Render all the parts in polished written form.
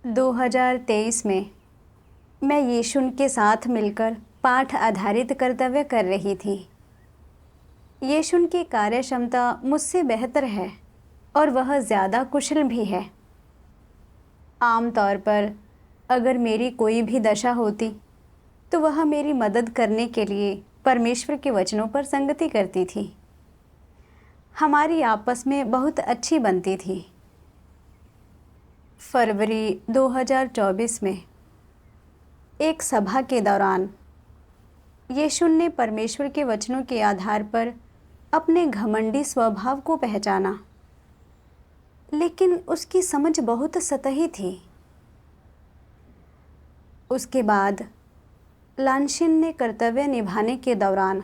2023 में मैं यीशु के साथ मिलकर पाठ आधारित कर्तव्य कर रही थी। यीशु की कार्य क्षमता मुझसे बेहतर है और वह ज़्यादा कुशल भी है। आम तौर पर अगर मेरी कोई भी दशा होती तो वह मेरी मदद करने के लिए परमेश्वर के वचनों पर संगति करती थी। हमारी आपस में बहुत अच्छी बनती थी। फरवरी 2024 में एक सभा के दौरान यीशु ने परमेश्वर के वचनों के आधार पर अपने घमंडी स्वभाव को पहचाना, लेकिन उसकी समझ बहुत सतही थी। उसके बाद लानशिन ने कर्तव्य निभाने के दौरान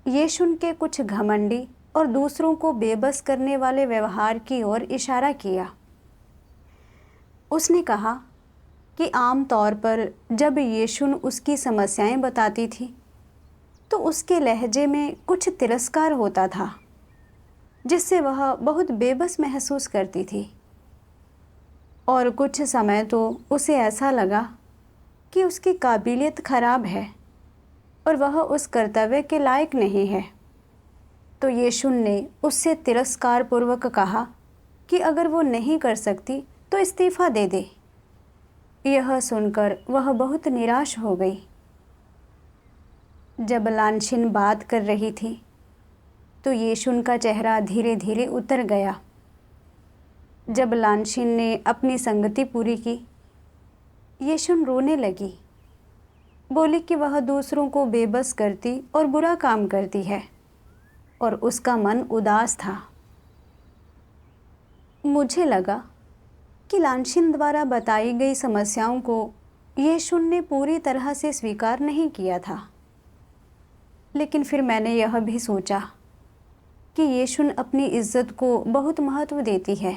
यीशु के कुछ घमंडी और दूसरों को बेबस करने वाले व्यवहार की ओर इशारा किया। उसने कहा कि आम तौर पर जब यीशु उसकी समस्याएं बताती थी तो उसके लहजे में कुछ तिरस्कार होता था, जिससे वह बहुत बेबस महसूस करती थी। और कुछ समय तो उसे ऐसा लगा कि उसकी काबिलियत खराब है और वह उस कर्तव्य के लायक नहीं है। तो यीशु ने उससे तिरस्कारपूर्वक कहा कि अगर वो नहीं कर सकती तो इस्तीफ़ा दे दे। यह सुनकर वह बहुत निराश हो गई। जब लानशिन बात कर रही थी तो यीशु का चेहरा धीरे धीरे उतर गया। जब लानशिन ने अपनी संगति पूरी की, यीशु रोने लगी। बोली कि वह दूसरों को बेबस करती और बुरा काम करती है और उसका मन उदास था। मुझे लगा कि लानशिन द्वारा बताई गई समस्याओं को यीशु ने पूरी तरह से स्वीकार नहीं किया था। लेकिन फिर मैंने यह भी सोचा कि यीशु अपनी इज्जत को बहुत महत्व देती है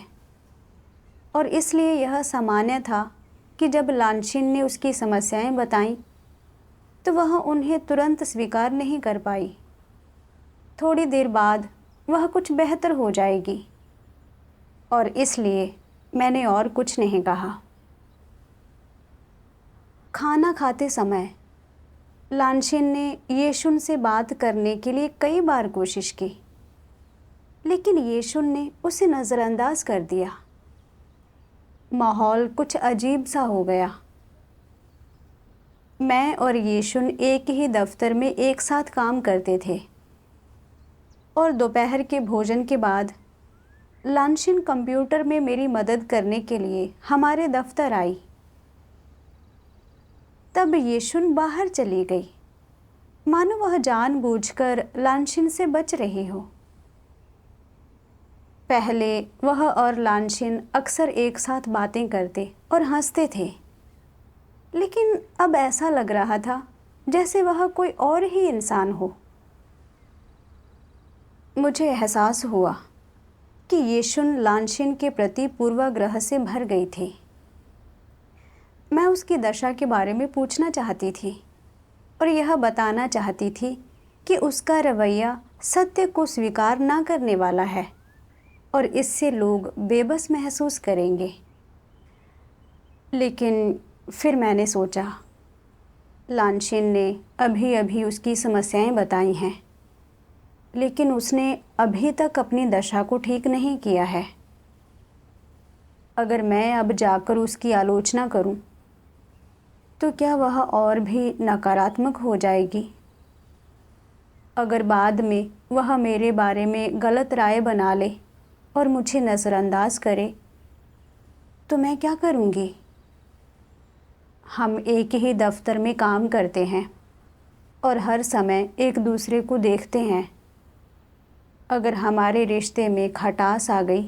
और इसलिए यह सामान्य था कि जब लानशिन ने उसकी समस्याएं बताईं तो वह उन्हें तुरंत स्वीकार नहीं कर पाई। थोड़ी देर बाद वह कुछ बेहतर हो जाएगी और इसलिए मैंने और कुछ नहीं कहा। खाना खाते समय लानशिन ने यीशु से बात करने के लिए कई बार कोशिश की, लेकिन यीशु ने उसे नज़रअंदाज कर दिया। माहौल कुछ अजीब सा हो गया। मैं और यीशु एक ही दफ्तर में एक साथ काम करते थे और दोपहर के भोजन के बाद लानशिन कंप्यूटर में मेरी मदद करने के लिए हमारे दफ्तर आई। तब यीशु बाहर चली गई, मानो वह जानबूझकर लानशिन से बच रही हो। पहले वह और लानशिन अक्सर एक साथ बातें करते और हंसते थे, लेकिन अब ऐसा लग रहा था जैसे वह कोई और ही इंसान हो। मुझे एहसास हुआ कि यीशु लानशिन के प्रति पूर्वाग्रह से भर गई थी। मैं उसकी दशा के बारे में पूछना चाहती थी और यह बताना चाहती थी कि उसका रवैया सत्य को स्वीकार ना करने वाला है और इससे लोग बेबस महसूस करेंगे। लेकिन फिर मैंने सोचा, लानशिन ने अभी अभी उसकी समस्याएं बताई हैं, लेकिन उसने अभी तक अपनी दशा को ठीक नहीं किया है। अगर मैं अब जाकर उसकी आलोचना करूं, तो क्या वह और भी नकारात्मक हो जाएगी? अगर बाद में वह मेरे बारे में गलत राय बना ले और मुझे नज़रअंदाज करे, तो मैं क्या करूंगी? हम एक ही दफ्तर में काम करते हैं और हर समय एक दूसरे को देखते हैं। अगर हमारे रिश्ते में खटास आ गई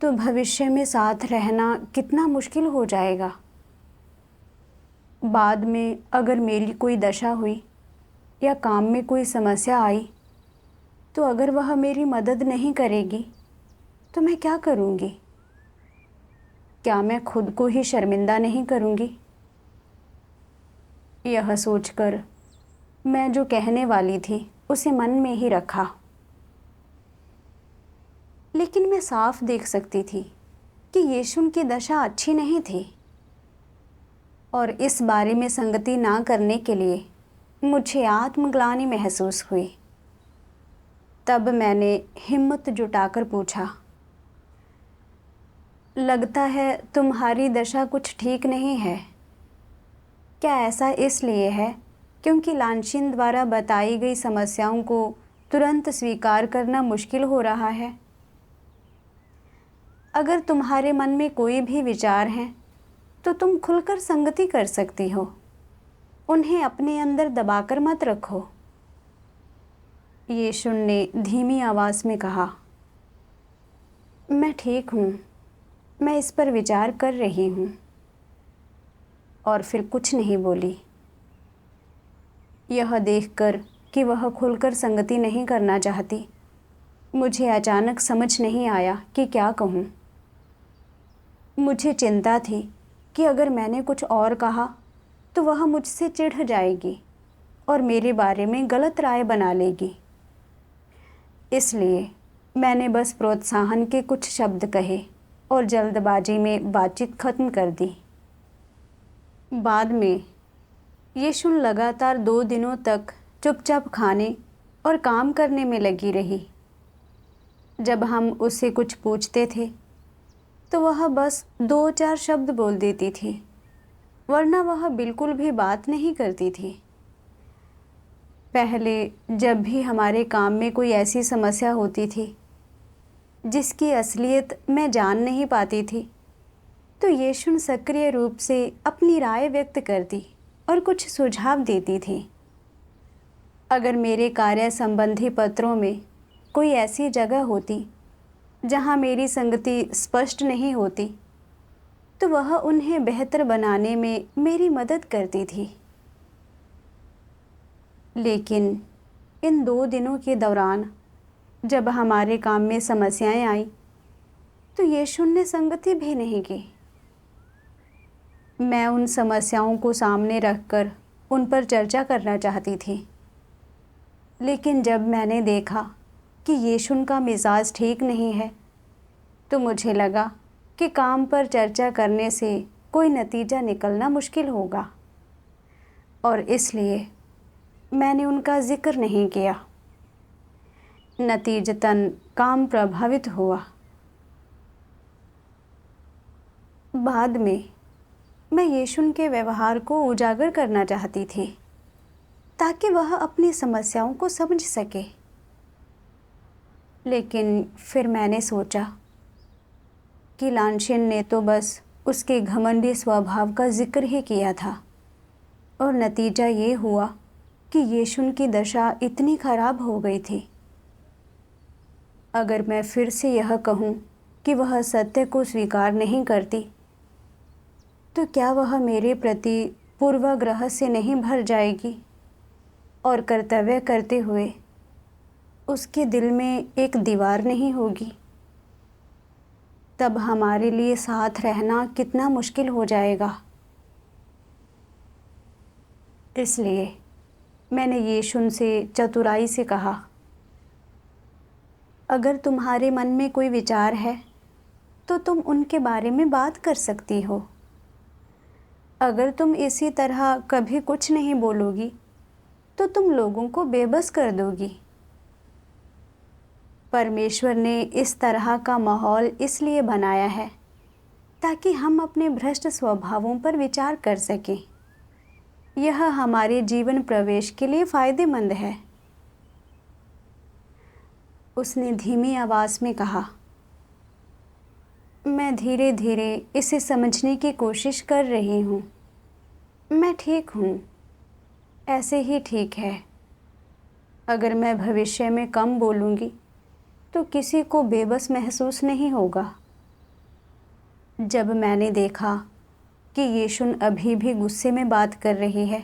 तो भविष्य में साथ रहना कितना मुश्किल हो जाएगा। बाद में अगर मेरी कोई दशा हुई या काम में कोई समस्या आई, तो अगर वह मेरी मदद नहीं करेगी तो मैं क्या करूँगी? क्या मैं खुद को ही शर्मिंदा नहीं करूँगी? यह सोचकर मैं जो कहने वाली थी उसे मन में ही रखा। लेकिन मैं साफ देख सकती थी कि यीशु की दशा अच्छी नहीं थी और इस बारे में संगति ना करने के लिए मुझे आत्मग्लानि महसूस हुई। तब मैंने हिम्मत जुटाकर पूछा, लगता है तुम्हारी दशा कुछ ठीक नहीं है। क्या ऐसा इसलिए है क्योंकि लांशिन द्वारा बताई गई समस्याओं को तुरंत स्वीकार करना मुश्किल हो रहा है? अगर तुम्हारे मन में कोई भी विचार हैं तो तुम खुलकर संगति कर सकती हो, उन्हें अपने अंदर दबाकर मत रखो। यीशु ने धीमी आवाज़ में कहा, मैं ठीक हूँ, मैं इस पर विचार कर रही हूँ। और फिर कुछ नहीं बोली। यह देखकर कि वह खुलकर संगति नहीं करना चाहती, मुझे अचानक समझ नहीं आया कि क्या कहूँ। मुझे चिंता थी कि अगर मैंने कुछ और कहा तो वह मुझसे चिढ़ जाएगी और मेरे बारे में गलत राय बना लेगी। इसलिए मैंने बस प्रोत्साहन के कुछ शब्द कहे और जल्दबाजी में बातचीत खत्म कर दी। बाद में यीशु लगातार 2 दिनों तक चुपचाप खाने और काम करने में लगी रही। जब हम उससे कुछ पूछते थे तो वह बस 2-4 शब्द बोल देती थी, वरना वह बिल्कुल भी बात नहीं करती थी। पहले जब भी हमारे काम में कोई ऐसी समस्या होती थी जिसकी असलियत मैं जान नहीं पाती थी, तो यीशु सक्रिय रूप से अपनी राय व्यक्त करती और कुछ सुझाव देती थी। अगर मेरे कार्य संबंधी पत्रों में कोई ऐसी जगह होती जहाँ मेरी संगति स्पष्ट नहीं होती, तो वह उन्हें बेहतर बनाने में मेरी मदद करती थी। लेकिन इन 2 दिनों के दौरान जब हमारे काम में समस्याएं आई, तो यीशु ने संगति भी नहीं की। मैं उन समस्याओं को सामने रखकर उन पर चर्चा करना चाहती थी, लेकिन जब मैंने देखा कि यीशु का मिजाज ठीक नहीं है, तो मुझे लगा कि काम पर चर्चा करने से कोई नतीजा निकलना मुश्किल होगा और इसलिए मैंने उनका जिक्र नहीं किया। नतीजतन काम प्रभावित हुआ। बाद में मैं यीशु के व्यवहार को उजागर करना चाहती थी ताकि वह अपनी समस्याओं को समझ सके। लेकिन फिर मैंने सोचा कि लांशिन ने तो बस उसके घमंडी स्वभाव का जिक्र ही किया था और नतीजा ये हुआ कि यीशु की दशा इतनी खराब हो गई थी। अगर मैं फिर से यह कहूँ कि वह सत्य को स्वीकार नहीं करती, तो क्या वह मेरे प्रति पूर्वाग्रह से नहीं भर जाएगी और कर्तव्य करते हुए उसके दिल में एक दीवार नहीं होगी? तब हमारे लिए साथ रहना कितना मुश्किल हो जाएगा। इसलिए मैंने यीशु से चतुराई से कहा, अगर तुम्हारे मन में कोई विचार है तो तुम उनके बारे में बात कर सकती हो। अगर तुम इसी तरह कभी कुछ नहीं बोलोगी तो तुम लोगों को बेबस कर दोगी। परमेश्वर ने इस तरह का माहौल इसलिए बनाया है ताकि हम अपने भ्रष्ट स्वभावों पर विचार कर सकें। यह हमारे जीवन प्रवेश के लिए फ़ायदेमंद है। उसने धीमी आवाज़ में कहा, मैं धीरे धीरे इसे समझने की कोशिश कर रही हूँ। मैं ठीक हूँ, ऐसे ही ठीक है। अगर मैं भविष्य में कम बोलूँगी तो किसी को बेबस महसूस नहीं होगा। जब मैंने देखा कि यीशु अभी भी गुस्से में बात कर रही है,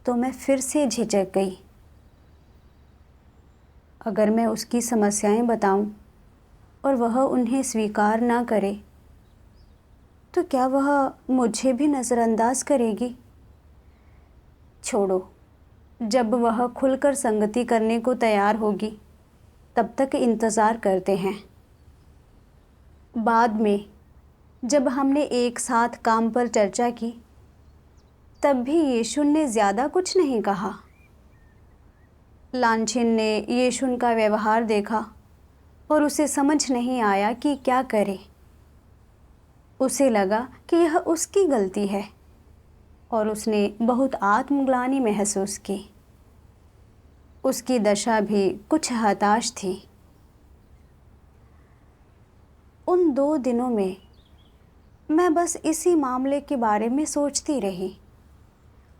तो मैं फिर से झिझक गई। अगर मैं उसकी समस्याएं बताऊं और वह उन्हें स्वीकार ना करे, तो क्या वह मुझे भी नज़रअंदाज करेगी? छोड़ो, जब वह खुलकर संगति करने को तैयार होगी, तब तक इंतज़ार करते हैं। बाद में जब हमने एक साथ काम पर चर्चा की, तब भी यीशुन ने ज़्यादा कुछ नहीं कहा। लांछिन ने यीशुन का व्यवहार देखा और उसे समझ नहीं आया कि क्या करे। उसे लगा कि यह उसकी गलती है और उसने बहुत आत्मग्लानि महसूस की। उसकी दशा भी कुछ हताश थी। उन 2 दिनों में मैं बस इसी मामले के बारे में सोचती रही।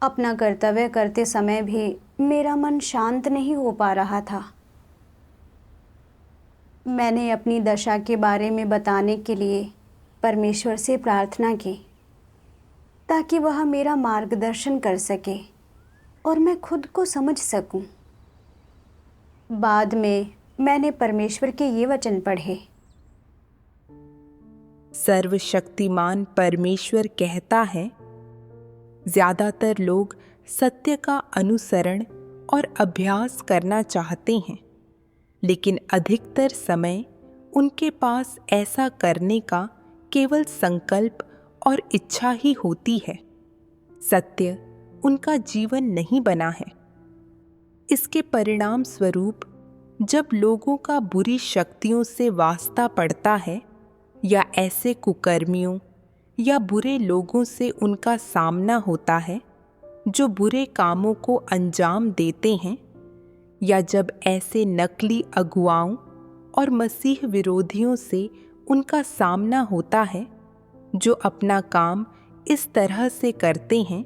अपना कर्तव्य करते समय भी मेरा मन शांत नहीं हो पा रहा था। मैंने अपनी दशा के बारे में बताने के लिए परमेश्वर से प्रार्थना की ताकि वह मेरा मार्गदर्शन कर सके और मैं खुद को समझ सकूं। बाद में मैंने परमेश्वर के ये वचन पढ़े। सर्वशक्तिमान परमेश्वर कहता है, ज्यादातर लोग सत्य का अनुसरण और अभ्यास करना चाहते हैं, लेकिन अधिकतर समय उनके पास ऐसा करने का केवल संकल्प और इच्छा ही होती है। सत्य उनका जीवन नहीं बना है। इसके परिणाम स्वरूप जब लोगों का बुरी शक्तियों से वास्ता पड़ता है या ऐसे कुकर्मियों या बुरे लोगों से उनका सामना होता है जो बुरे कामों को अंजाम देते हैं, या जब ऐसे नकली अगुवाओं और मसीह विरोधियों से उनका सामना होता है जो अपना काम इस तरह से करते हैं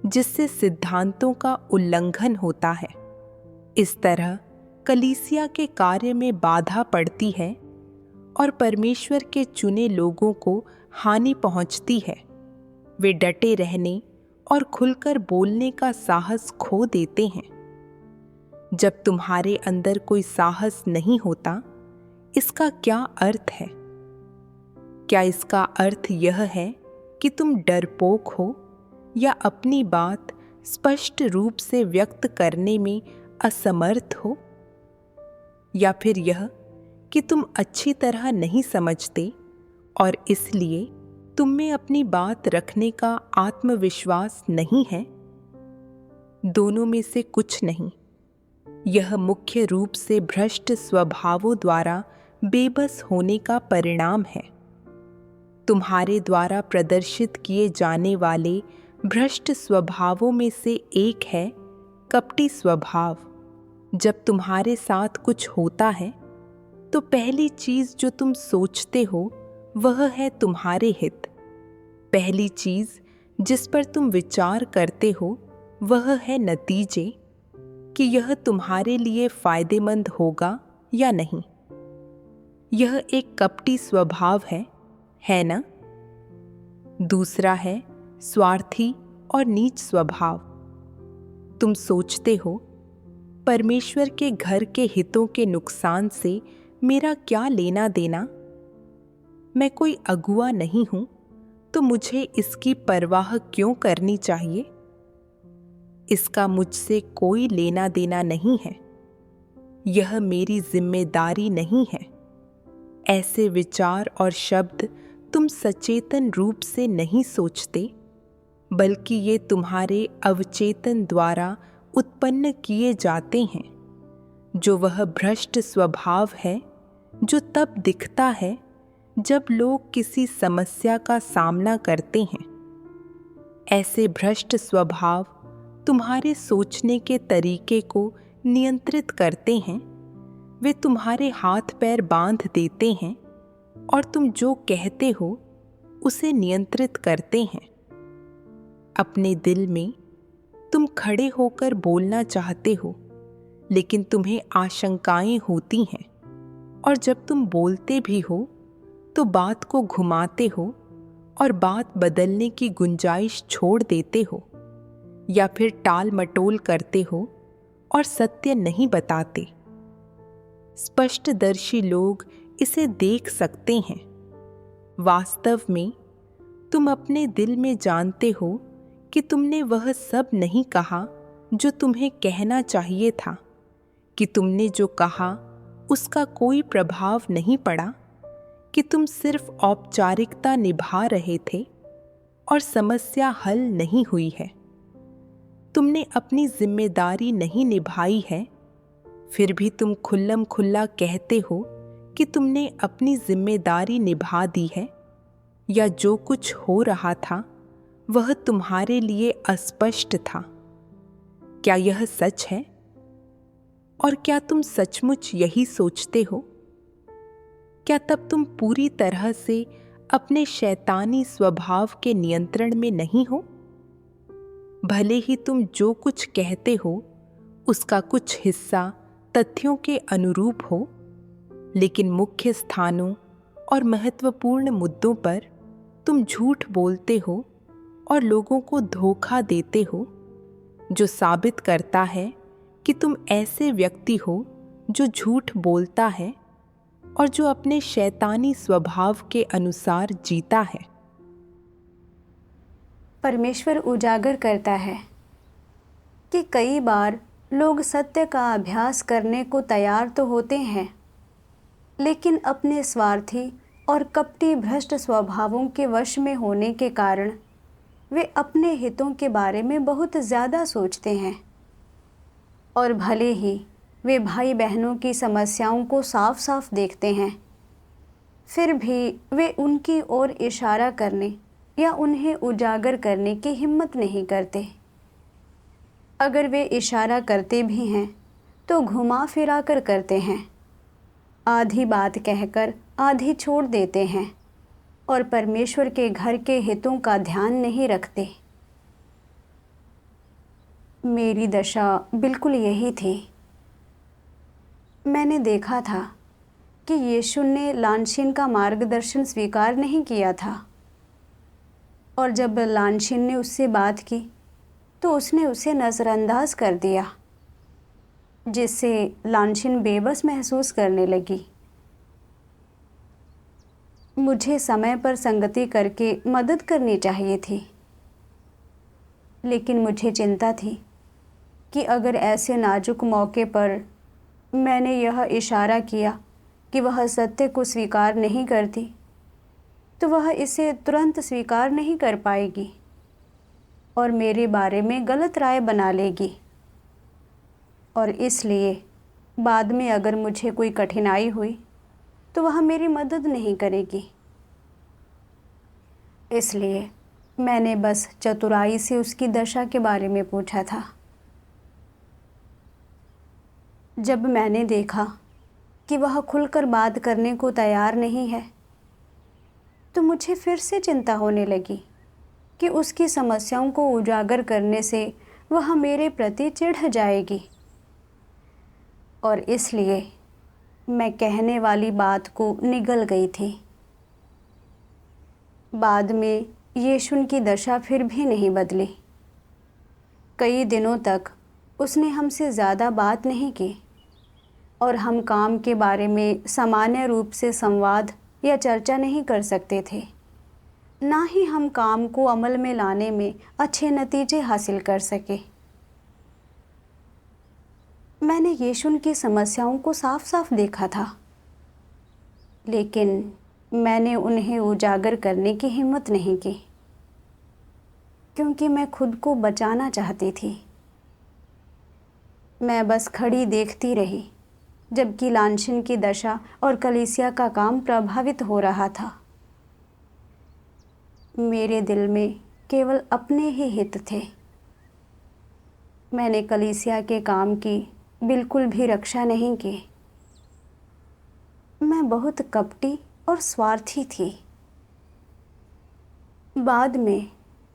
जिससे सिद्धांतों का उल्लंघन होता है, इस तरह कलीसिया के कार्य में बाधा पड़ती है और परमेश्वर के चुने लोगों को हानि पहुंचती है। वे डटे रहने और खुलकर बोलने का साहस खो देते हैं। जब तुम्हारे अंदर कोई साहस नहीं होता, इसका क्या अर्थ है? क्या इसका अर्थ यह है कि तुम डरपोक हो या अपनी बात स्पष्ट रूप से व्यक्त करने में असमर्थ हो? या फिर यह कि तुम अच्छी तरह नहीं समझते और इसलिए तुम में अपनी बात रखने का आत्मविश्वास नहीं है? दोनों में से कुछ नहीं। यह मुख्य रूप से भ्रष्ट स्वभावों द्वारा बेबस होने का परिणाम है। तुम्हारे द्वारा प्रदर्शित किए जाने वाले भ्रष्ट स्वभावों में से एक है कपटी स्वभाव। जब तुम्हारे साथ कुछ होता है तो पहली चीज जो तुम सोचते हो वह है तुम्हारे हित। पहली चीज जिस पर तुम विचार करते हो वह है नतीजे, कि यह तुम्हारे लिए फायदेमंद होगा या नहीं। यह एक कपटी स्वभाव है ना? दूसरा है स्वार्थी और नीच स्वभाव। तुम सोचते हो, परमेश्वर के घर के हितों के नुकसान से मेरा क्या लेना देना? मैं कोई अगुआ नहीं हूं, तो मुझे इसकी परवाह क्यों करनी चाहिए? इसका मुझसे कोई लेना देना नहीं है। यह मेरी जिम्मेदारी नहीं है। ऐसे विचार और शब्द तुम सचेतन रूप से नहीं सोचते, बल्कि ये तुम्हारे अवचेतन द्वारा उत्पन्न किए जाते हैं, जो वह भ्रष्ट स्वभाव है जो तब दिखता है जब लोग किसी समस्या का सामना करते हैं। ऐसे भ्रष्ट स्वभाव तुम्हारे सोचने के तरीके को नियंत्रित करते हैं। वे तुम्हारे हाथ पैर बांध देते हैं और तुम जो कहते हो उसे नियंत्रित करते हैं। अपने दिल में तुम खड़े होकर बोलना चाहते हो, लेकिन तुम्हें आशंकाएं होती हैं, और जब तुम बोलते भी हो तो बात को घुमाते हो और बात बदलने की गुंजाइश छोड़ देते हो, या फिर टाल मटोल करते हो और सत्य नहीं बताते। स्पष्टदर्शी लोग इसे देख सकते हैं। वास्तव में तुम अपने दिल में जानते हो कि तुमने वह सब नहीं कहा जो तुम्हें कहना चाहिए था, कि तुमने जो कहा उसका कोई प्रभाव नहीं पड़ा, कि कि तुम सिर्फ औपचारिकता निभा रहे थे और समस्या हल नहीं हुई है। तुमने अपनी जिम्मेदारी नहीं निभाई है, फिर भी तुम खुल्लम खुल्ला कहते हो कि तुमने अपनी जिम्मेदारी निभा दी है, या जो कुछ हो रहा था वह तुम्हारे लिए अस्पष्ट था। क्या यह सच है? और क्या तुम सचमुच यही सोचते हो? क्या तब तुम पूरी तरह से अपने शैतानी स्वभाव के नियंत्रण में नहीं हो? भले ही तुम जो कुछ कहते हो उसका कुछ हिस्सा तथ्यों के अनुरूप हो, लेकिन मुख्य स्थानों और महत्वपूर्ण मुद्दों पर तुम झूठ बोलते हो और लोगों को धोखा देते हो, जो साबित करता है कि तुम ऐसे व्यक्ति हो जो झूठ बोलता है और जो अपने शैतानी स्वभाव के अनुसार जीता है। परमेश्वर उजागर करता है कि कई बार लोग सत्य का अभ्यास करने को तैयार तो होते हैं, लेकिन अपने स्वार्थी और कपटी भ्रष्ट स्वभावों के वश में होने के कारण वे अपने हितों के बारे में बहुत ज़्यादा सोचते हैं। और भले ही वे भाई बहनों की समस्याओं को साफ साफ देखते हैं, फिर भी वे उनकी ओर इशारा करने या उन्हें उजागर करने की हिम्मत नहीं करते। अगर वे इशारा करते भी हैं तो घुमा फिरा कर करते हैं, आधी बात कहकर आधी छोड़ देते हैं और परमेश्वर के घर के हितों का ध्यान नहीं रखते। मेरी दशा बिल्कुल यही थी। मैंने देखा था कि यीशु ने लानशीन का मार्गदर्शन स्वीकार नहीं किया था, और जब लानशीन ने उससे बात की तो उसने उसे नज़रअंदाज कर दिया, जिससे लानशीन बेबस महसूस करने लगी। मुझे समय पर संगति करके मदद करनी चाहिए थी, लेकिन मुझे चिंता थी कि अगर ऐसे नाजुक मौके पर मैंने यह इशारा किया कि वह सत्य को स्वीकार नहीं करती, तो वह इसे तुरंत स्वीकार नहीं कर पाएगी और मेरे बारे में गलत राय बना लेगी, और इसलिए बाद में अगर मुझे कोई कठिनाई हुई तो वह मेरी मदद नहीं करेगी। इसलिए मैंने बस चतुराई से उसकी दशा के बारे में पूछा था। जब मैंने देखा कि वह खुलकर बात करने को तैयार नहीं है, तो मुझे फिर से चिंता होने लगी कि उसकी समस्याओं को उजागर करने से वह मेरे प्रति चिढ़ जाएगी, और इसलिए मैं कहने वाली बात को निगल गई थी। बाद में यीशु की दशा फिर भी नहीं बदली। कई दिनों तक उसने हमसे ज़्यादा बात नहीं की, और हम काम के बारे में सामान्य रूप से संवाद या चर्चा नहीं कर सकते थे, ना ही हम काम को अमल में लाने में अच्छे नतीजे हासिल कर सके। मैंने यीशु की समस्याओं को साफ साफ देखा था, लेकिन मैंने उन्हें उजागर करने की हिम्मत नहीं की, क्योंकि मैं खुद को बचाना चाहती थी। मैं बस खड़ी देखती रही जबकि लानशीन की दशा और कलीसिया का काम प्रभावित हो रहा था। मेरे दिल में केवल अपने ही हित थे। मैंने कलीसिया के काम की बिल्कुल भी रक्षा नहीं की। मैं बहुत कपटी और स्वार्थी थी। बाद में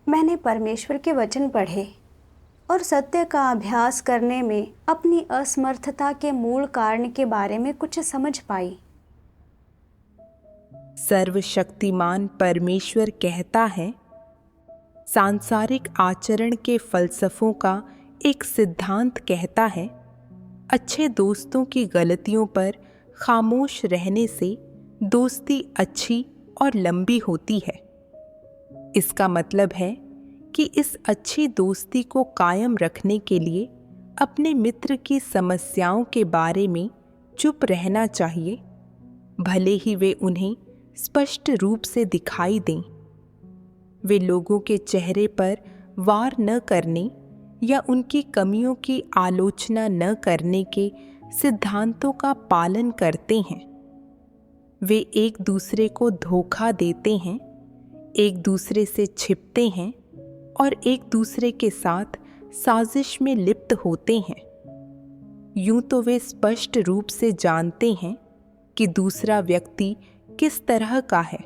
मैंने परमेश्वर के वचन पढ़े और सत्य का अभ्यास करने में अपनी असमर्थता के मूल कारण के बारे में कुछ समझ पाई। सर्वशक्तिमान परमेश्वर कहता है, सांसारिक आचरण के फलसफों का एक सिद्धांत कहता है, अच्छे दोस्तों की गलतियों पर खामोश रहने से दोस्ती अच्छी और लंबी होती है। इसका मतलब है कि इस अच्छी दोस्ती को कायम रखने के लिए अपने मित्र की समस्याओं के बारे में चुप रहना चाहिए, भले ही वे उन्हें स्पष्ट रूप से दिखाई दें। वे लोगों के चेहरे पर वार न करने या उनकी कमियों की आलोचना न करने के सिद्धांतों का पालन करते हैं। वे एक दूसरे को धोखा देते हैं, एक दूसरे से छिपते हैं और एक दूसरे के साथ साजिश में लिप्त होते हैं। यूं तो वे स्पष्ट रूप से जानते हैं कि दूसरा व्यक्ति किस तरह का है,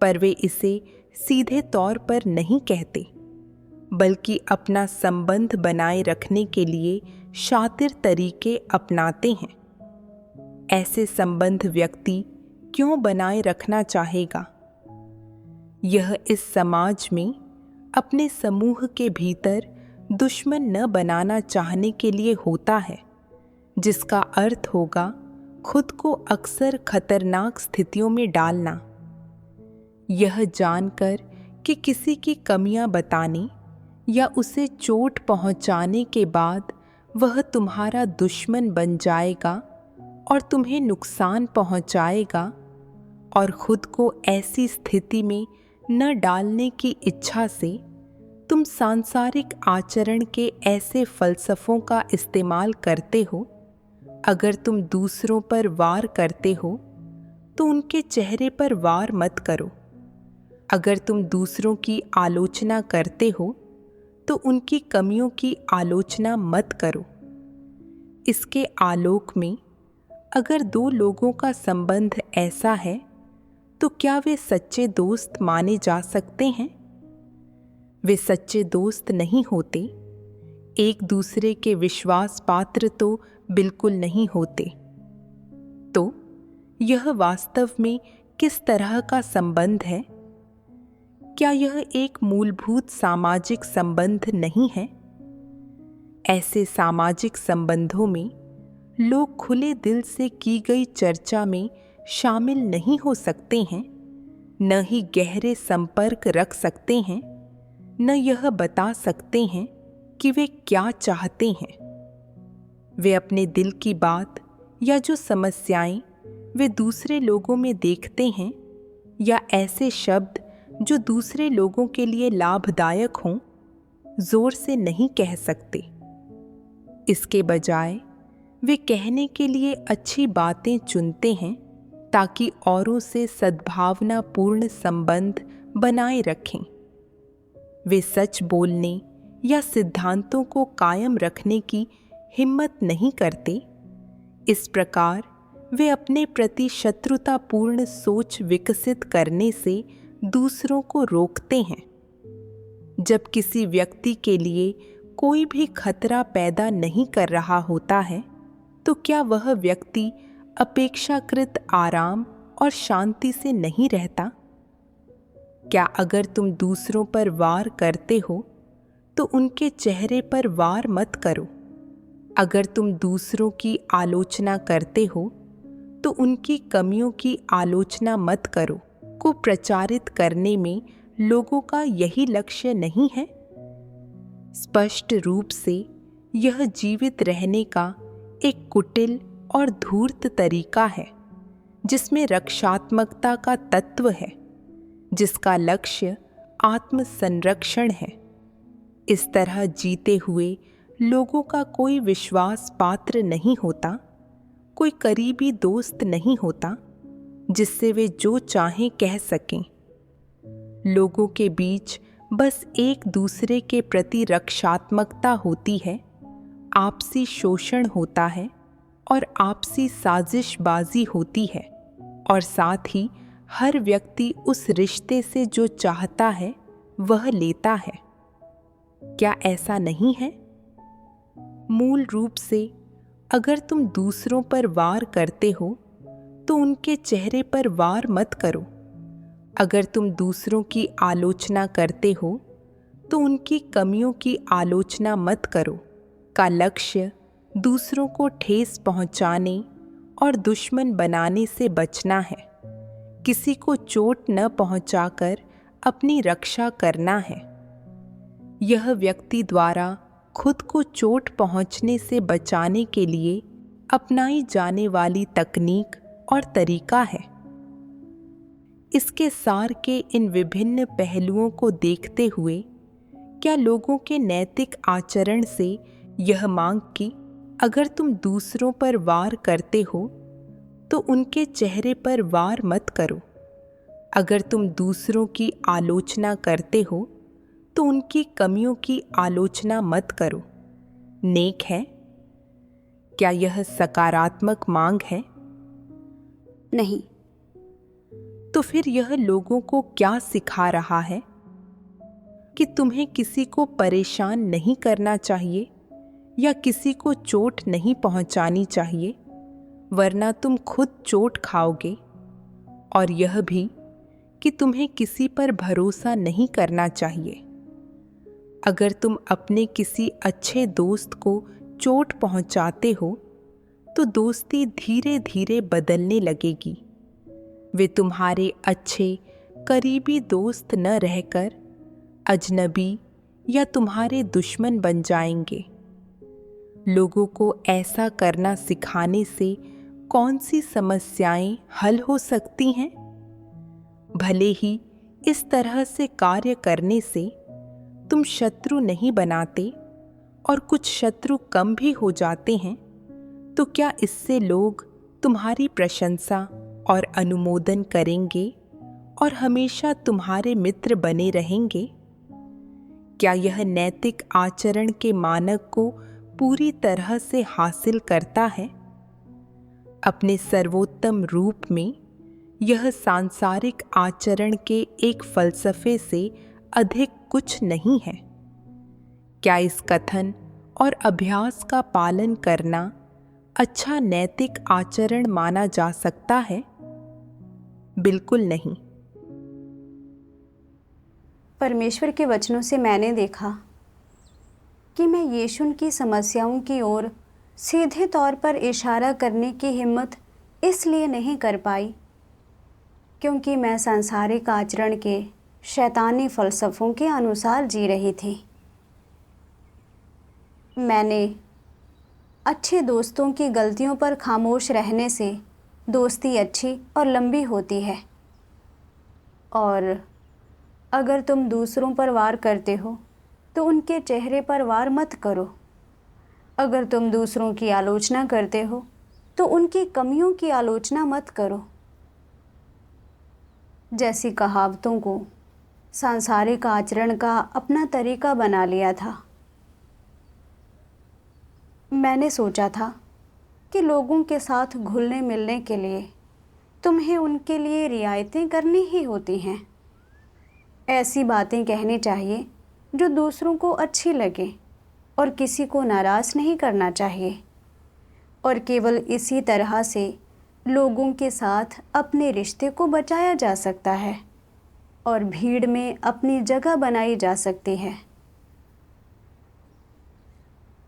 पर वे इसे सीधे तौर पर नहीं कहते, बल्कि अपना संबंध बनाए रखने के लिए शातिर तरीके अपनाते हैं। ऐसे संबंध व्यक्ति क्यों बनाए रखना चाहेगा? यह इस समाज में अपने समूह के भीतर दुश्मन न बनाना चाहने के लिए होता है, जिसका अर्थ होगा खुद को अक्सर खतरनाक स्थितियों में डालना। यह जानकर कि किसी की कमियां बताने या उसे चोट पहुंचाने के बाद वह तुम्हारा दुश्मन बन जाएगा और तुम्हें नुकसान पहुंचाएगा, और खुद को ऐसी स्थिति में न डालने की इच्छा से तुम सांसारिक आचरण के ऐसे फलसफों का इस्तेमाल करते हो। अगर तुम दूसरों पर वार करते हो तो उनके चेहरे पर वार मत करो। अगर तुम दूसरों की आलोचना करते हो तो उनकी कमियों की आलोचना मत करो। इसके आलोक में अगर दो लोगों का संबंध ऐसा है तो क्या वे सच्चे दोस्त माने जा सकते हैं? वे सच्चे दोस्त नहीं होते, एक दूसरे के विश्वास पात्र तो बिल्कुल नहीं होते। तो यह वास्तव में किस तरह का संबंध है? क्या यह एक मूलभूत सामाजिक संबंध नहीं है? ऐसे सामाजिक संबंधों में लोग खुले दिल से की गई चर्चा में शामिल नहीं हो सकते हैं, न ही गहरे संपर्क रख सकते हैं, न यह बता सकते हैं कि वे क्या चाहते हैं। वे अपने दिल की बात या जो समस्याएं वे दूसरे लोगों में देखते हैं, या ऐसे शब्द जो दूसरे लोगों के लिए लाभदायक हों, जोर से नहीं कह सकते। इसके बजाय वे कहने के लिए अच्छी बातें चुनते हैं ताकि औरों से सद्भावनापूर्ण संबंध बनाए रखें। वे सच बोलने या सिद्धांतों को कायम रखने की हिम्मत नहीं करते। इस प्रकार वे अपने प्रति शत्रुतापूर्ण सोच विकसित करने से दूसरों को रोकते हैं। जब किसी व्यक्ति के लिए कोई भी खतरा पैदा नहीं कर रहा होता है, तो क्या वह व्यक्ति अपेक्षाकृत आराम और शांति से नहीं रहता? क्या अगर तुम दूसरों पर वार करते हो तो उनके चेहरे पर वार मत करो। अगर तुम दूसरों की आलोचना करते हो तो उनकी कमियों की आलोचना मत करो। को प्रचारित करने में लोगों का यही लक्ष्य नहीं है? स्पष्ट रूप से यह जीवित रहने का एक कुटिल और धूर्त तरीका है, जिसमें रक्षात्मकता का तत्व है, जिसका लक्ष्य आत्म संरक्षण है। इस तरह जीते हुए लोगों का कोई विश्वास पात्र नहीं होता, कोई करीबी दोस्त नहीं होता जिससे वे जो चाहें कह सकें। लोगों के बीच बस एक दूसरे के प्रति रक्षात्मकता होती है, आपसी शोषण होता है और आपसी साजिशबाजी होती है, और साथ ही हर व्यक्ति उस रिश्ते से जो चाहता है वह लेता है। क्या ऐसा नहीं है? मूल रूप से अगर तुम दूसरों पर वार करते हो तो उनके चेहरे पर वार मत करो। अगर तुम दूसरों की आलोचना करते हो तो उनकी कमियों की आलोचना मत करो। का लक्ष्य दूसरों को ठेस पहुंचाने और दुश्मन बनाने से बचना है। किसी को चोट न पहुंचाकर अपनी रक्षा करना है। यह व्यक्ति द्वारा खुद को चोट पहुंचने से बचाने के लिए अपनाई जाने वाली तकनीक और तरीका है। इसके सार के इन विभिन्न पहलुओं को देखते हुए क्या लोगों के नैतिक आचरण से यह मांग कि अगर तुम दूसरों पर वार करते हो तो उनके चेहरे पर वार मत करो, अगर तुम दूसरों की आलोचना करते हो तो उनकी कमियों की आलोचना मत करो, नेक है? क्या यह सकारात्मक मांग है? नहीं। तो फिर यह लोगों को क्या सिखा रहा है कि तुम्हें किसी को परेशान नहीं करना चाहिए या किसी को चोट नहीं पहुंचानी चाहिए, वरना तुम खुद चोट खाओगे, और यह भी कि तुम्हें किसी पर भरोसा नहीं करना चाहिए। अगर तुम अपने किसी अच्छे दोस्त को चोट पहुंचाते हो तो दोस्ती धीरे धीरे बदलने लगेगी। वे तुम्हारे अच्छे करीबी दोस्त न रहकर अजनबी या तुम्हारे दुश्मन बन जाएंगे। लोगों को ऐसा करना सिखाने से कौन सी समस्याएं हल हो सकती हैं? भले ही इस तरह से कार्य करने से तुम शत्रु नहीं बनाते और कुछ शत्रु कम भी हो जाते हैं, तो क्या इससे लोग तुम्हारी प्रशंसा और अनुमोदन करेंगे और हमेशा तुम्हारे मित्र बने रहेंगे? क्या यह नैतिक आचरण के मानक को पूरी तरह से हासिल करता है? अपने सर्वोत्तम रूप में यह सांसारिक आचरण के एक फलसफे से अधिक कुछ नहीं है। क्या इस कथन और अभ्यास का पालन करना अच्छा नैतिक आचरण माना जा सकता है? बिल्कुल नहीं। परमेश्वर के वचनों से मैंने देखा कि मैं यीशु की समस्याओं की ओर सीधे तौर पर इशारा करने की हिम्मत इसलिए नहीं कर पाई क्योंकि मैं सांसारिक आचरण के शैतानी फलसफों के अनुसार जी रही थी। मैंने अच्छे दोस्तों की गलतियों पर खामोश रहने से दोस्ती अच्छी और लंबी होती है, और अगर तुम दूसरों पर वार करते हो तो उनके चेहरे पर वार मत करो, अगर तुम दूसरों की आलोचना करते हो तो उनकी कमियों की आलोचना मत करो। जैसी कहावतों को सांसारिक आचरण का अपना तरीका बना लिया था। मैंने सोचा था कि लोगों के साथ घुलने मिलने के लिए तुम्हें उनके लिए रियायतें करनी ही होती हैं। ऐसी बातें कहनी चाहिए जो दूसरों को अच्छी लगे और किसी को नाराज़ नहीं करना चाहिए, और केवल इसी तरह से लोगों के साथ अपने रिश्ते को बचाया जा सकता है और भीड़ में अपनी जगह बनाई जा सकती है।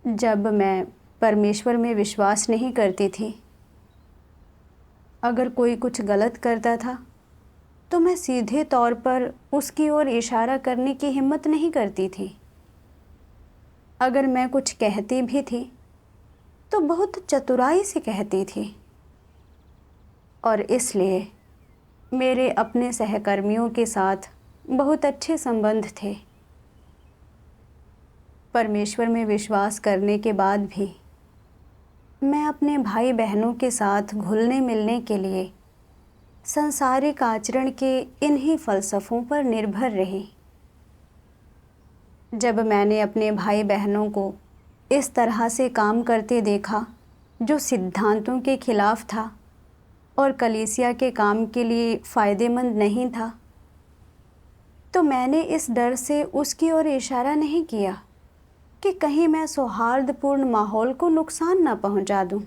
जब मैं परमेश्वर में विश्वास नहीं करती थी, अगर कोई कुछ गलत करता था तो मैं सीधे तौर पर उसकी ओर इशारा करने की हिम्मत नहीं करती थी। अगर मैं कुछ कहती भी थी तो बहुत चतुराई से कहती थी, और इसलिए मेरे अपने सहकर्मियों के साथ बहुत अच्छे संबंध थे। परमेश्वर में विश्वास करने के बाद भी मैं अपने भाई बहनों के साथ घुलने मिलने के लिए सांसारिक आचरण के इन्हीं फलसफों पर निर्भर रही। जब मैंने अपने भाई बहनों को इस तरह से काम करते देखा जो सिद्धांतों के खिलाफ था और कलीसिया के काम के लिए फ़ायदेमंद नहीं था, तो मैंने इस डर से उसकी ओर इशारा नहीं किया कि कहीं मैं सौहार्दपूर्ण माहौल को नुकसान न पहुंचा दूं।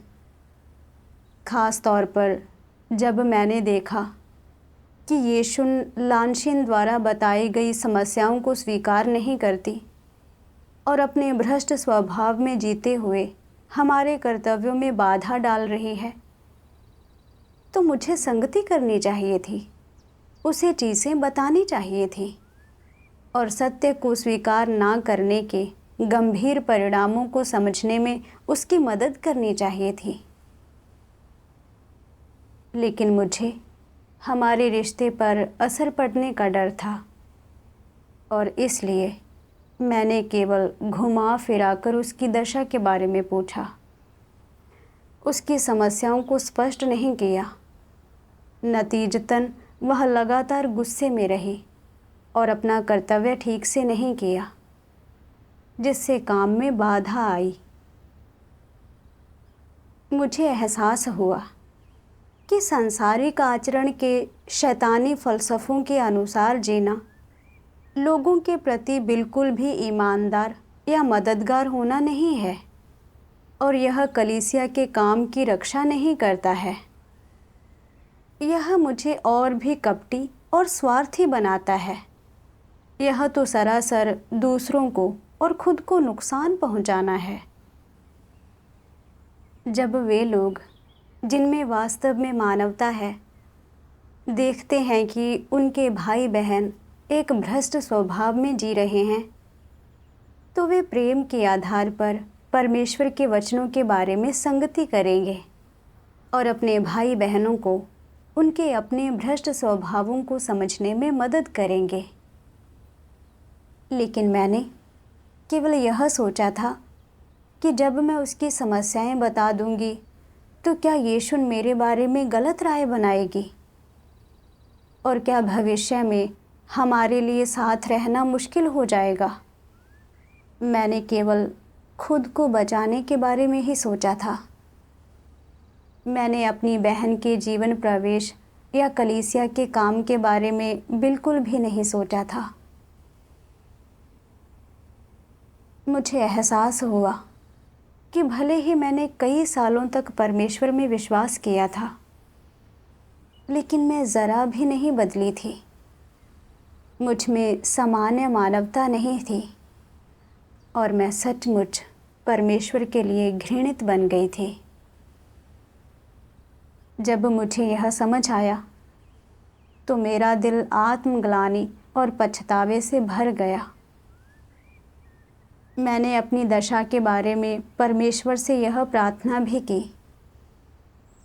ख़ास तौर पर जब मैंने देखा कि यीशु लांशिन द्वारा बताई गई समस्याओं को स्वीकार नहीं करती और अपने भ्रष्ट स्वभाव में जीते हुए हमारे कर्तव्यों में बाधा डाल रही है, तो मुझे संगति करनी चाहिए थी, उसे चीज़ें बतानी चाहिए थी और सत्य को स्वीकार ना करने के गंभीर परिणामों को समझने में उसकी मदद करनी चाहिए थी। लेकिन मुझे हमारे रिश्ते पर असर पड़ने का डर था और इसलिए मैंने केवल घुमा फिरा कर उसकी दशा के बारे में पूछा। उसकी समस्याओं को स्पष्ट नहीं किया। नतीजतन वह लगातार गुस्से में रही और अपना कर्तव्य ठीक से नहीं किया, जिससे काम में बाधा आई। मुझे एहसास हुआ कि सांसारिक आचरण के शैतानी फ़लसफ़ों के अनुसार जीना लोगों के प्रति बिल्कुल भी ईमानदार या मददगार होना नहीं है और यह कलीसिया के काम की रक्षा नहीं करता है। यह मुझे और भी कपटी और स्वार्थी बनाता है। यह तो सरासर दूसरों को और खुद को नुकसान पहुंचाना है। जब वे लोग जिनमें वास्तव में मानवता है देखते हैं कि उनके भाई बहन एक भ्रष्ट स्वभाव में जी रहे हैं, तो वे प्रेम के आधार पर परमेश्वर के वचनों के बारे में संगति करेंगे और अपने भाई बहनों को उनके अपने भ्रष्ट स्वभावों को समझने में मदद करेंगे। लेकिन मैंने केवल यह सोचा था कि जब मैं उसकी समस्याएं बता दूंगी तो क्या यीशु मेरे बारे में गलत राय बनाएगी और क्या भविष्य में हमारे लिए साथ रहना मुश्किल हो जाएगा। मैंने केवल खुद को बचाने के बारे में ही सोचा था। मैंने अपनी बहन के जीवन प्रवेश या कलीसिया के काम के बारे में बिल्कुल भी नहीं सोचा था। मुझे एहसास हुआ कि भले ही मैंने कई सालों तक परमेश्वर में विश्वास किया था, लेकिन मैं ज़रा भी नहीं बदली थी। मुझ में सामान्य मानवता नहीं थी और मैं सचमुच परमेश्वर के लिए घृणित बन गई थी। जब मुझे यह समझ आया तो मेरा दिल आत्मग्लानि और पछतावे से भर गया। मैंने अपनी दशा के बारे में परमेश्वर से यह प्रार्थना भी की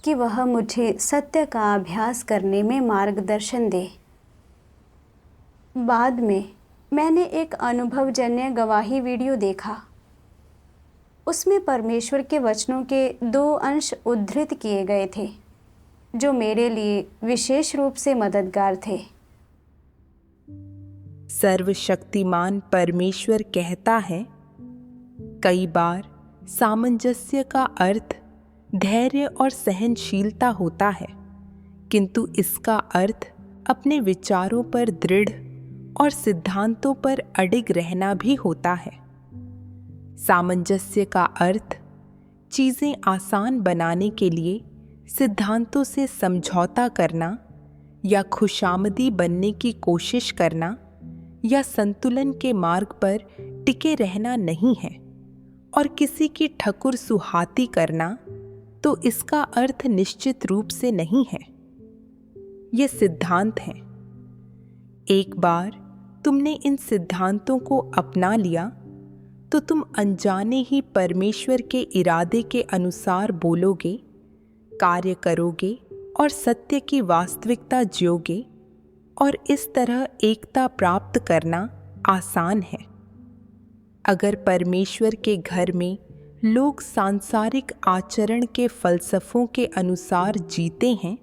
कि वह मुझे सत्य का अभ्यास करने में मार्गदर्शन दे। बाद में मैंने एक अनुभवजन्य गवाही वीडियो देखा। उसमें परमेश्वर के वचनों के 2 अंश उद्धृत किए गए थे जो मेरे लिए विशेष रूप से मददगार थे। सर्वशक्तिमान परमेश्वर कहता है, कई बार सामंजस्य का अर्थ धैर्य और सहनशीलता होता है, किंतु इसका अर्थ अपने विचारों पर दृढ़ और सिद्धांतों पर अडिग रहना भी होता है। सामंजस्य का अर्थ चीज़ें आसान बनाने के लिए सिद्धांतों से समझौता करना या खुशामदी बनने की कोशिश करना या संतुलन के मार्ग पर टिके रहना नहीं है। और किसी की ठकुर सुहाती करना तो इसका अर्थ निश्चित रूप से नहीं है। ये सिद्धांत हैं। एक बार तुमने इन सिद्धांतों को अपना लिया तो तुम अनजाने ही परमेश्वर के इरादे के अनुसार बोलोगे, कार्य करोगे और सत्य की वास्तविकता जियोगे, और इस तरह एकता प्राप्त करना आसान है। अगर परमेश्वर के घर में लोग सांसारिक आचरण के फलसफों के अनुसार जीते हैं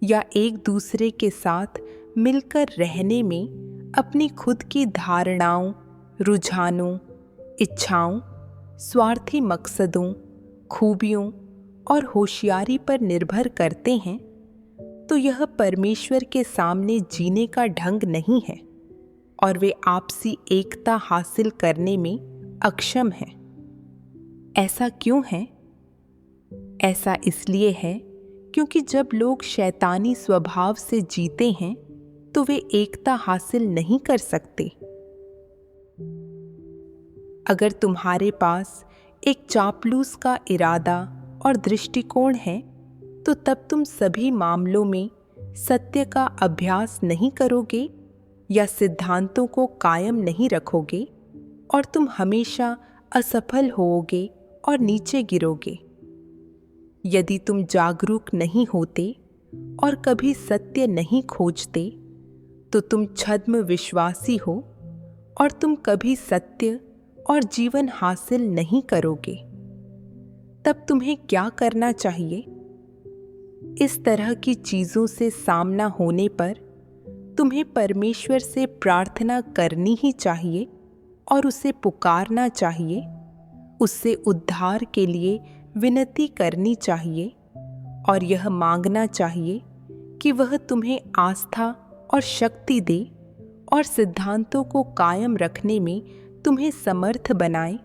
या एक दूसरे के साथ मिलकर रहने में अपनी खुद की धारणाओं, रुझानों, इच्छाओं, स्वार्थी मकसदों, खूबियों और होशियारी पर निर्भर करते हैं, तो यह परमेश्वर के सामने जीने का ढंग नहीं है और वे आपसी एकता हासिल करने में अक्षम हैं। ऐसा क्यों है? ऐसा इसलिए है क्योंकि जब लोग शैतानी स्वभाव से जीते हैं तो वे एकता हासिल नहीं कर सकते। अगर तुम्हारे पास एक चापलूस का इरादा और दृष्टिकोण है तो तब तुम सभी मामलों में सत्य का अभ्यास नहीं करोगे या सिद्धांतों को कायम नहीं रखोगे और तुम हमेशा असफल होओगे और नीचे गिरोगे। यदि तुम जागरूक नहीं होते और कभी सत्य नहीं खोजते तो तुम छद्म विश्वासी हो और तुम कभी सत्य और जीवन हासिल नहीं करोगे। तब तुम्हें क्या करना चाहिए? इस तरह की चीजों से सामना होने पर तुम्हें परमेश्वर से प्रार्थना करनी ही चाहिए और उसे पुकारना चाहिए, उससे उद्धार के लिए विनती करनी चाहिए और यह मांगना चाहिए कि वह तुम्हें आस्था और शक्ति दे और सिद्धांतों को कायम रखने में तुम्हें समर्थ बनाए।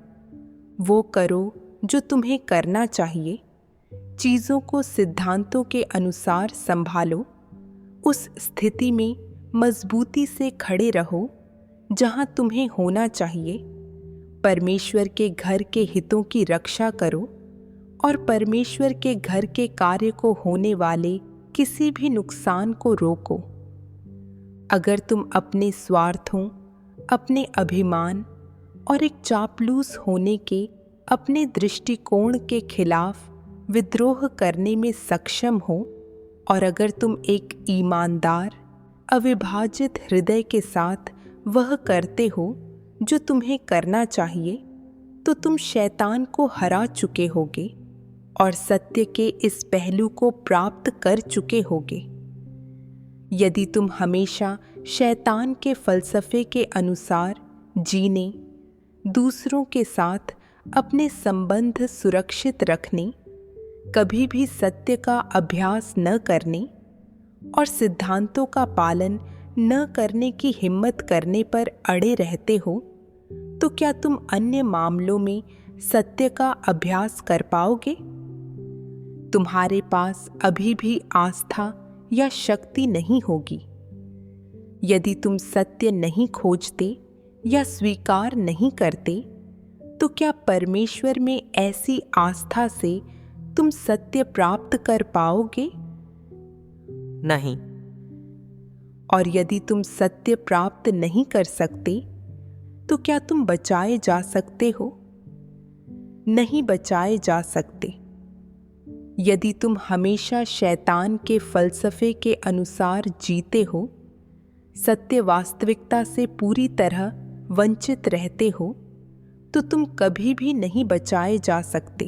वो करो जो तुम्हें करना चाहिए, चीज़ों को सिद्धांतों के अनुसार संभालो, उस स्थिति में मजबूती से खड़े रहो जहाँ तुम्हें होना चाहिए। परमेश्वर के घर के हितों की रक्षा करो और परमेश्वर के घर के कार्य को होने वाले किसी भी नुकसान को रोको। अगर तुम अपने स्वार्थों, अपने अभिमान और एक चापलूस होने के अपने दृष्टिकोण के खिलाफ विद्रोह करने में सक्षम हो और अगर तुम एक ईमानदार, अविभाजित हृदय के साथ वह करते हो जो तुम्हें करना चाहिए, तो तुम शैतान को हरा चुके होगे और सत्य के इस पहलू को प्राप्त कर चुके होगे। यदि तुम हमेशा शैतान के फलसफे के अनुसार जीने, दूसरों के साथ अपने संबंध सुरक्षित रखने, कभी भी सत्य का अभ्यास न करने और सिद्धांतों का पालन न करने की हिम्मत करने पर अड़े रहते हो, तो क्या तुम अन्य मामलों में सत्य का अभ्यास कर पाओगे? तुम्हारे पास अभी भी आस्था या शक्ति नहीं होगी। यदि तुम सत्य नहीं खोजते या स्वीकार नहीं करते, तो क्या परमेश्वर में ऐसी आस्था से तुम सत्य प्राप्त कर पाओगे? नहीं। और यदि तुम सत्य प्राप्त नहीं कर सकते, तो क्या तुम बचाए जा सकते हो? नहीं बचाए जा सकते। यदि तुम हमेशा शैतान के फलसफे के अनुसार जीते हो, सत्य वास्तविकता से पूरी तरह वंचित रहते हो, तो तुम कभी भी नहीं बचाए जा सकते।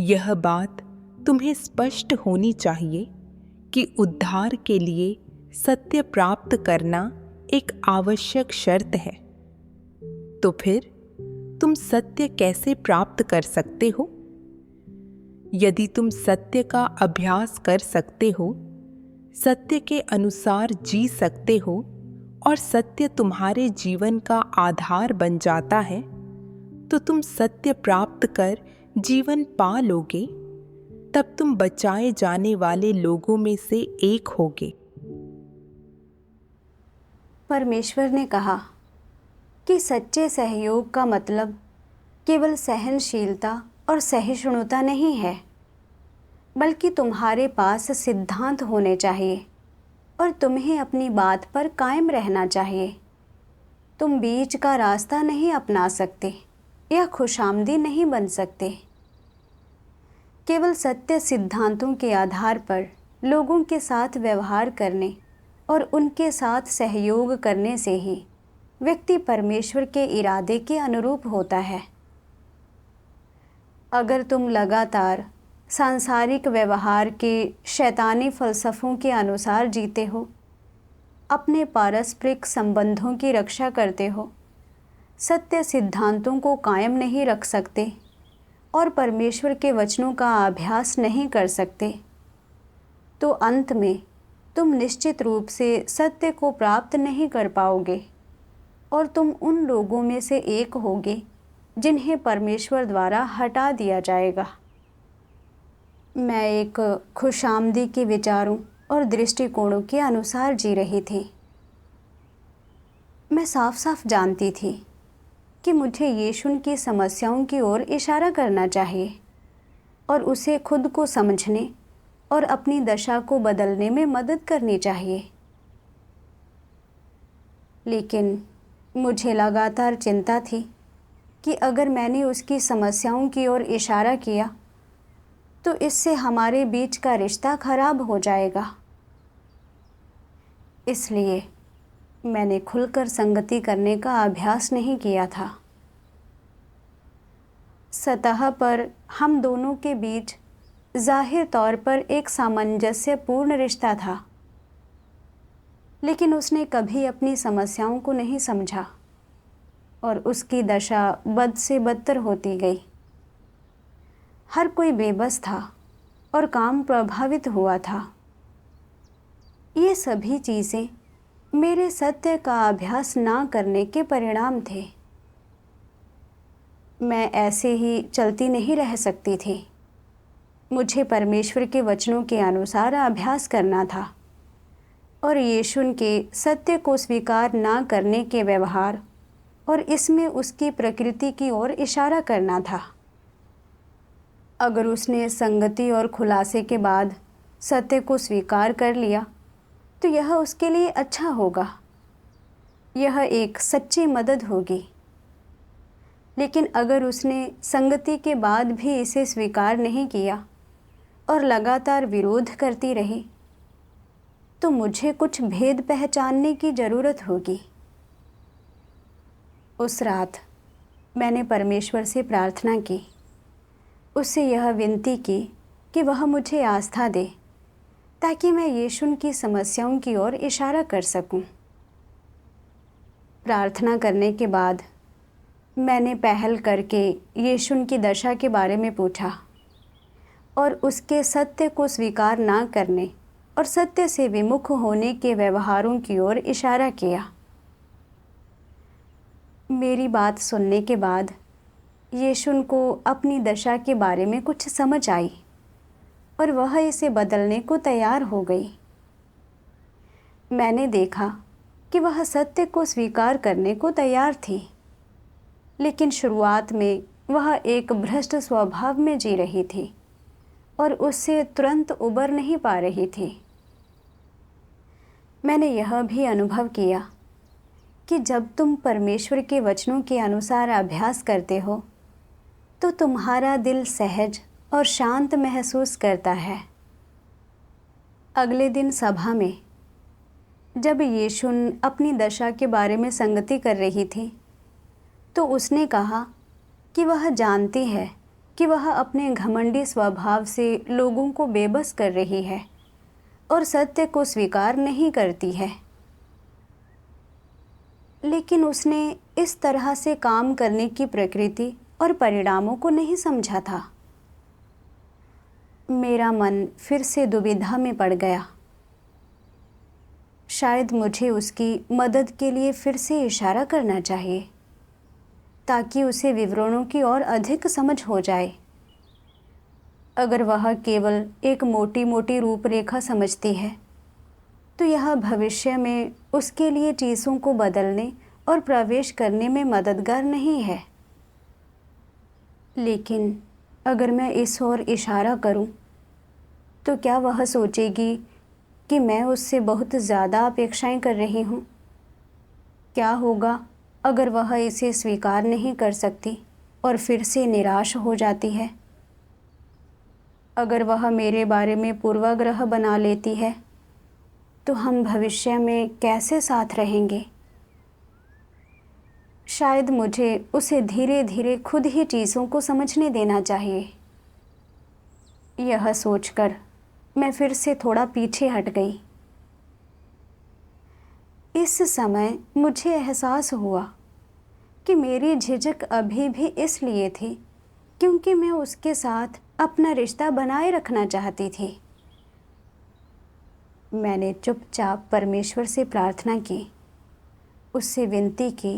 यह बात तुम्हें स्पष्ट होनी चाहिए कि उद्धार के लिए सत्य प्राप्त करना एक आवश्यक शर्त है। तो फिर तुम सत्य कैसे प्राप्त कर सकते हो? यदि तुम सत्य का अभ्यास कर सकते हो, सत्य के अनुसार जी सकते हो और सत्य तुम्हारे जीवन का आधार बन जाता है, तो तुम सत्य प्राप्त कर जीवन पा लोगे। तब तुम बचाए जाने वाले लोगों में से एक होगे। परमेश्वर ने कहा कि सच्चे सहयोग का मतलब केवल सहनशीलता और सहिष्णुता नहीं है, बल्कि तुम्हारे पास सिद्धांत होने चाहिए और तुम्हें अपनी बात पर कायम रहना चाहिए। तुम बीच का रास्ता नहीं अपना सकते या खुशामदी नहीं बन सकते। केवल सत्य सिद्धांतों के आधार पर लोगों के साथ व्यवहार करने और उनके साथ सहयोग करने से ही व्यक्ति परमेश्वर के इरादे के अनुरूप होता है। अगर तुम लगातार सांसारिक व्यवहार के शैतानी फलसफों के अनुसार जीते हो, अपने पारस्परिक संबंधों की रक्षा करते हो, सत्य सिद्धांतों को कायम नहीं रख सकते और परमेश्वर के वचनों का अभ्यास नहीं कर सकते, तो अंत में तुम निश्चित रूप से सत्य को प्राप्त नहीं कर पाओगे और तुम उन लोगों में से एक होगे जिन्हें परमेश्वर द्वारा हटा दिया जाएगा। मैं एक खुशामदी के विचारों और दृष्टिकोणों के अनुसार जी रही थी। मैं साफ साफ जानती थी कि मुझे यीशु की समस्याओं की ओर इशारा करना चाहिए और उसे खुद को समझने और अपनी दशा को बदलने में मदद करनी चाहिए। लेकिन मुझे लगातार चिंता थी कि अगर मैंने उसकी समस्याओं की ओर इशारा किया तो इससे हमारे बीच का रिश्ता खराब हो जाएगा। इसलिए मैंने खुलकर संगति करने का अभ्यास नहीं किया था। सतह पर हम दोनों के बीच जाहिर तौर पर एक सामंजस्यपूर्ण रिश्ता था, लेकिन उसने कभी अपनी समस्याओं को नहीं समझा और उसकी दशा बद से बदतर होती गई। हर कोई बेबस था और काम प्रभावित हुआ था। ये सभी चीज़ें मेरे सत्य का अभ्यास ना करने के परिणाम थे। मैं ऐसे ही चलती नहीं रह सकती थी। मुझे परमेश्वर के वचनों के अनुसार अभ्यास करना था और यीशु के सत्य को स्वीकार ना करने के व्यवहार और इसमें उसकी प्रकृति की ओर इशारा करना था। अगर उसने संगति और खुलासे के बाद सत्य को स्वीकार कर लिया तो यह उसके लिए अच्छा होगा। यह एक सच्ची मदद होगी। लेकिन अगर उसने संगति के बाद भी इसे स्वीकार नहीं किया और लगातार विरोध करती रही तो मुझे कुछ भेद पहचानने की ज़रूरत होगी। उस रात मैंने परमेश्वर से प्रार्थना की, उससे यह विनती की कि वह मुझे आस्था दे ताकि मैं यीशु की समस्याओं की ओर इशारा कर सकूं। प्रार्थना करने के बाद मैंने पहल करके यीशु की दशा के बारे में पूछा और उसके सत्य को स्वीकार ना करने और सत्य से विमुख होने के व्यवहारों की ओर इशारा किया। मेरी बात सुनने के बाद यीशु को अपनी दशा के बारे में कुछ समझ आई और वह इसे बदलने को तैयार हो गई। मैंने देखा कि वह सत्य को स्वीकार करने को तैयार थी, लेकिन शुरुआत में वह एक भ्रष्ट स्वभाव में जी रही थी और उससे तुरंत उबर नहीं पा रही थी। मैंने यह भी अनुभव किया कि जब तुम परमेश्वर के वचनों के अनुसार अभ्यास करते हो तो तुम्हारा दिल सहज और शांत महसूस करता है। अगले दिन सभा में जब यीशु अपनी दशा के बारे में संगति कर रही थी तो उसने कहा कि वह जानती है कि वह अपने घमंडी स्वभाव से लोगों को बेबस कर रही है और सत्य को स्वीकार नहीं करती है। लेकिन उसने इस तरह से काम करने की प्रकृति और परिणामों को नहीं समझा था। मेरा मन फिर से दुविधा में पड़ गया। शायद मुझे उसकी मदद के लिए फिर से इशारा करना चाहिए ताकि उसे विवरणों की ओर अधिक समझ हो जाए। अगर वह केवल एक मोटी मोटी रूपरेखा समझती है तो यह भविष्य में उसके लिए चीज़ों को बदलने और प्रवेश करने में मददगार नहीं है। लेकिन अगर मैं इस ओर इशारा करूं, तो क्या वह सोचेगी कि मैं उससे बहुत ज़्यादा अपेक्षाएं कर रही हूं? क्या होगा अगर वह इसे स्वीकार नहीं कर सकती और फिर से निराश हो जाती है? अगर वह मेरे बारे में पूर्वाग्रह बना लेती है तो हम भविष्य में कैसे साथ रहेंगे? शायद मुझे उसे धीरे धीरे खुद ही चीज़ों को समझने देना चाहिए। यह सोचकर मैं फिर से थोड़ा पीछे हट गई। इस समय मुझे एहसास हुआ कि मेरी झिझक अभी भी इसलिए थी क्योंकि मैं उसके साथ अपना रिश्ता बनाए रखना चाहती थी। मैंने चुपचाप परमेश्वर से प्रार्थना की, उससे विनती की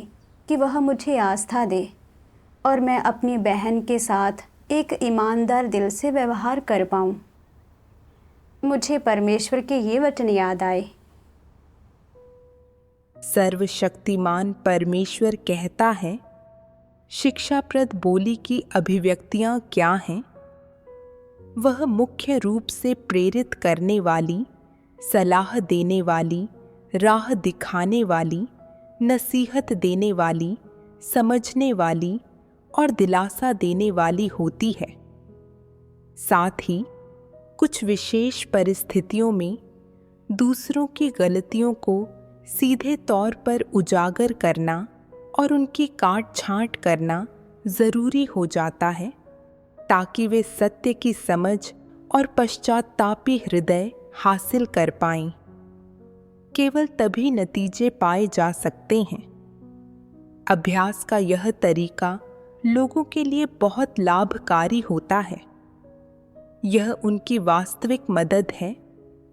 कि वह मुझे आस्था दे और मैं अपनी बहन के साथ एक ईमानदार दिल से व्यवहार कर पाऊं। मुझे परमेश्वर के ये वचन याद आए। सर्वशक्तिमान परमेश्वर कहता है, शिक्षाप्रद बोली की अभिव्यक्तियां क्या हैं? वह मुख्य रूप से प्रेरित करने वाली, सलाह देने वाली, राह दिखाने वाली, नसीहत देने वाली, समझने वाली और दिलासा देने वाली होती है। साथ ही कुछ विशेष परिस्थितियों में दूसरों की गलतियों को सीधे तौर पर उजागर करना और उनकी काट छांट करना ज़रूरी हो जाता है, ताकि वे सत्य की समझ और पश्चातापी हृदय हासिल कर पाएं। केवल तभी नतीजे पाए जा सकते हैं। अभ्यास का यह तरीका लोगों के लिए बहुत लाभकारी होता है। यह उनकी वास्तविक मदद है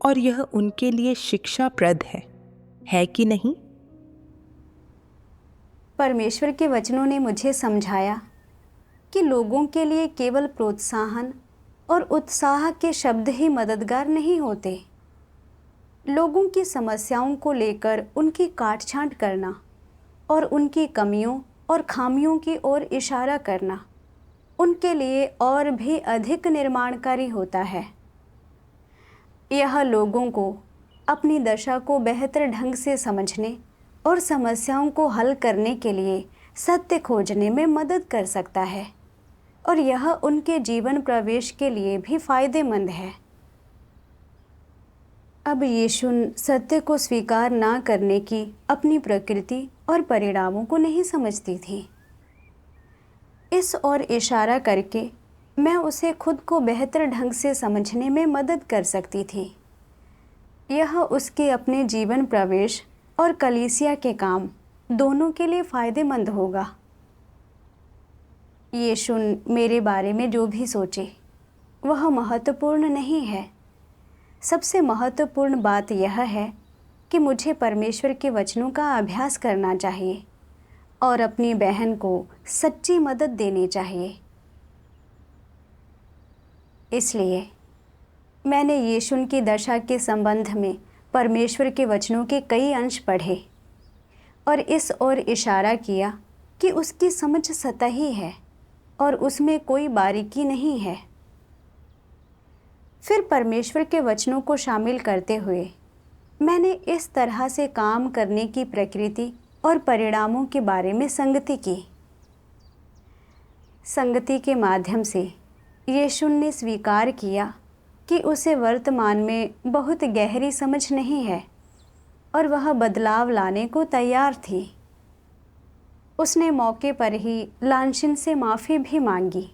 और यह उनके लिए शिक्षाप्रद है कि नहीं? परमेश्वर के वचनों ने मुझे समझाया कि लोगों के लिए केवल प्रोत्साहन और उत्साह के शब्द ही मददगार नहीं होते। लोगों की समस्याओं को लेकर उनकी काट-छांट करना और उनकी कमियों और खामियों की ओर इशारा करना उनके लिए और भी अधिक निर्माणकारी होता है। यह लोगों को अपनी दशा को बेहतर ढंग से समझने और समस्याओं को हल करने के लिए सत्य खोजने में मदद कर सकता है, और यह उनके जीवन प्रवेश के लिए भी फायदेमंद है। अब यीशु सत्य को स्वीकार ना करने की अपनी प्रकृति और परिणामों को नहीं समझती थी। इस ओर इशारा करके मैं उसे खुद को बेहतर ढंग से समझने में मदद कर सकती थी। यह उसके अपने जीवन प्रवेश और कलीसिया के काम दोनों के लिए फायदेमंद होगा। यीशु मेरे बारे में जो भी सोचे वह महत्वपूर्ण नहीं है। सबसे महत्वपूर्ण बात यह है कि मुझे परमेश्वर के वचनों का अभ्यास करना चाहिए और अपनी बहन को सच्ची मदद देनी चाहिए। इसलिए मैंने यीशु की दशा के संबंध में परमेश्वर के वचनों के कई अंश पढ़े और इस ओर इशारा किया कि उसकी समझ सतही है और उसमें कोई बारीकी नहीं है। फिर परमेश्वर के वचनों को शामिल करते हुए मैंने इस तरह से काम करने की प्रकृति और परिणामों के बारे में संगति की। संगति के माध्यम से यीशु ने स्वीकार किया कि उसे वर्तमान में बहुत गहरी समझ नहीं है और वह बदलाव लाने को तैयार थी। उसने मौके पर ही लांशिन से माफ़ी भी मांगी।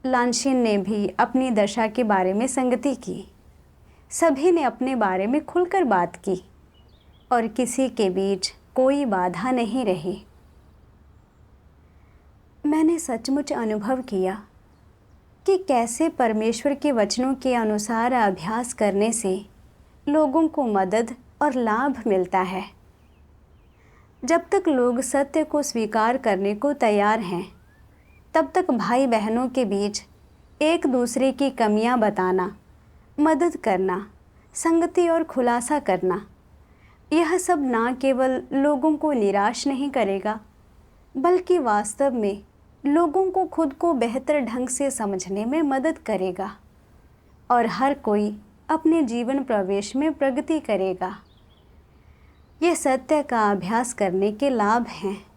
लांशिन ने भी अपनी दशा के बारे में संगति की। सभी ने अपने बारे में खुलकर बात की और किसी के बीच कोई बाधा नहीं रही। मैंने सचमुच अनुभव किया कि कैसे परमेश्वर के वचनों के अनुसार अभ्यास करने से लोगों को मदद और लाभ मिलता है। जब तक लोग सत्य को स्वीकार करने को तैयार हैं, तब तक भाई बहनों के बीच एक दूसरे की कमियां बताना, मदद करना, संगति और खुलासा करना, यह सब ना केवल लोगों को निराश नहीं करेगा, बल्कि वास्तव में लोगों को खुद को बेहतर ढंग से समझने में मदद करेगा और हर कोई अपने जीवन प्रवेश में प्रगति करेगा। ये सत्य का अभ्यास करने के लाभ हैं।